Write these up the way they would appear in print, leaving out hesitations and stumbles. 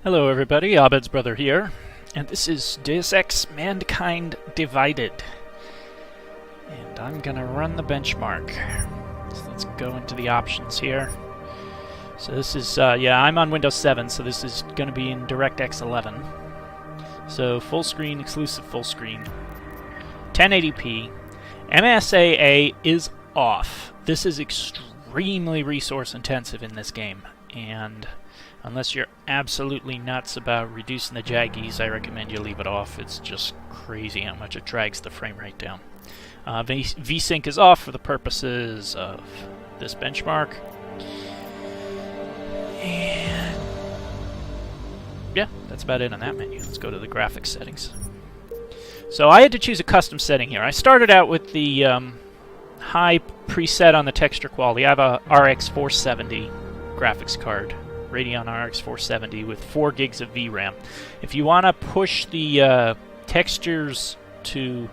Hello everybody, Abed's brother here, and this is Deus Ex Mankind Divided. And I'm gonna run the benchmark. So let's go into the options here. So this is, I'm on Windows 7, so this is gonna be in DirectX 11. So full screen, exclusive full screen, 1080p. MSAA is off. This is extremely resource intensive in this game, and unless you're absolutely nuts about reducing the jaggies, I recommend you leave it off. It's just crazy how much it drags the frame rate down. VSync is off for the purposes of this benchmark. And yeah, that's about it on that menu. Let's go to the graphics settings. So I had to choose a custom setting here. I started out with the high preset on the texture quality. I have a RX 470 graphics card. Radeon RX 470 with 4 gigs of VRAM. If you want to push the textures to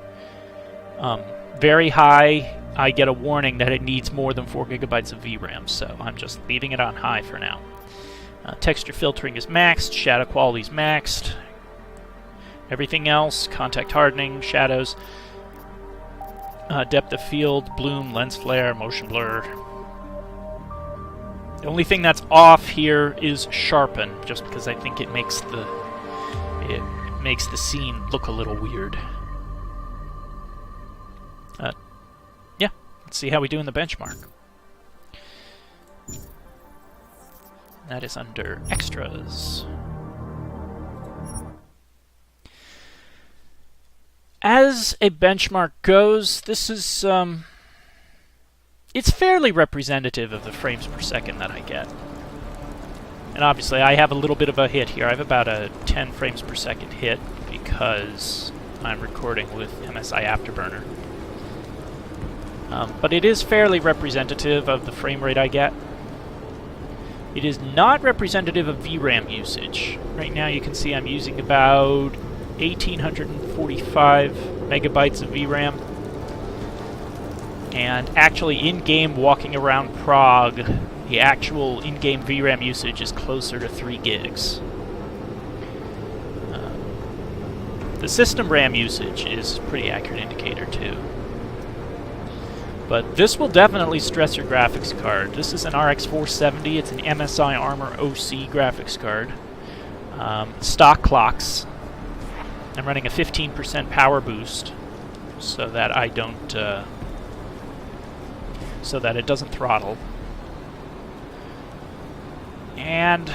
very high, I get a warning that it needs more than 4 gigabytes of VRAM, so I'm just leaving it on high for now. Texture filtering is maxed, shadow quality is maxed. Everything else, contact hardening, shadows, depth of field, bloom, lens flare, motion blur. The only thing that's off here is sharpen, just because I think it makes the scene look a little weird. Yeah, let's see how we do in the benchmark. That is under extras. As a benchmark goes, this is it's fairly representative of the frames per second that I get. And obviously I have a little bit of a hit here. I have about a 10 frames per second hit because I'm recording with MSI Afterburner. But it is fairly representative of the frame rate I get. It is not representative of VRAM usage. Right now you can see I'm using about 1845 megabytes of VRAM. And actually, in-game, walking around Prague, the actual in-game VRAM usage is closer to 3 gigs. The system RAM usage is a pretty accurate indicator, too. But this will definitely stress your graphics card. This is an RX 470. It's an MSI Armor OC graphics card. Stock clocks. I'm running a 15% power boost so that I don't... so that it doesn't throttle. And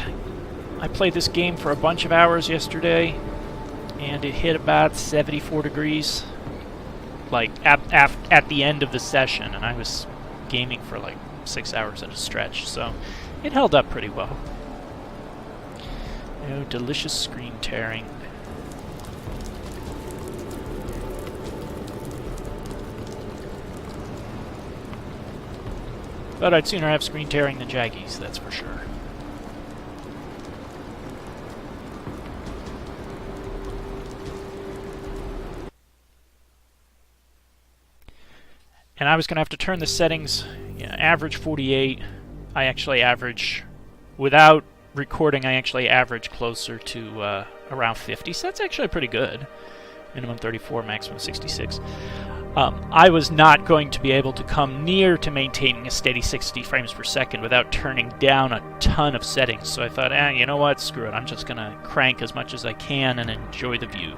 I played this game for a bunch of hours yesterday, and it hit about 74 degrees, like at the end of the session, and I was gaming for like 6 hours at a stretch, so it held up pretty well. Oh, delicious screen tearing. But I'd sooner have screen tearing than jaggies, that's for sure. And I was going to have to turn the settings, average 48. I actually average, without recording, I actually average closer to around 50, so that's actually pretty good. Minimum 34, maximum 66. I was not going to be able to come near to maintaining a steady 60 frames per second without turning down a ton of settings, so I thought, you know what, screw it, I'm just going to crank as much as I can and enjoy the view.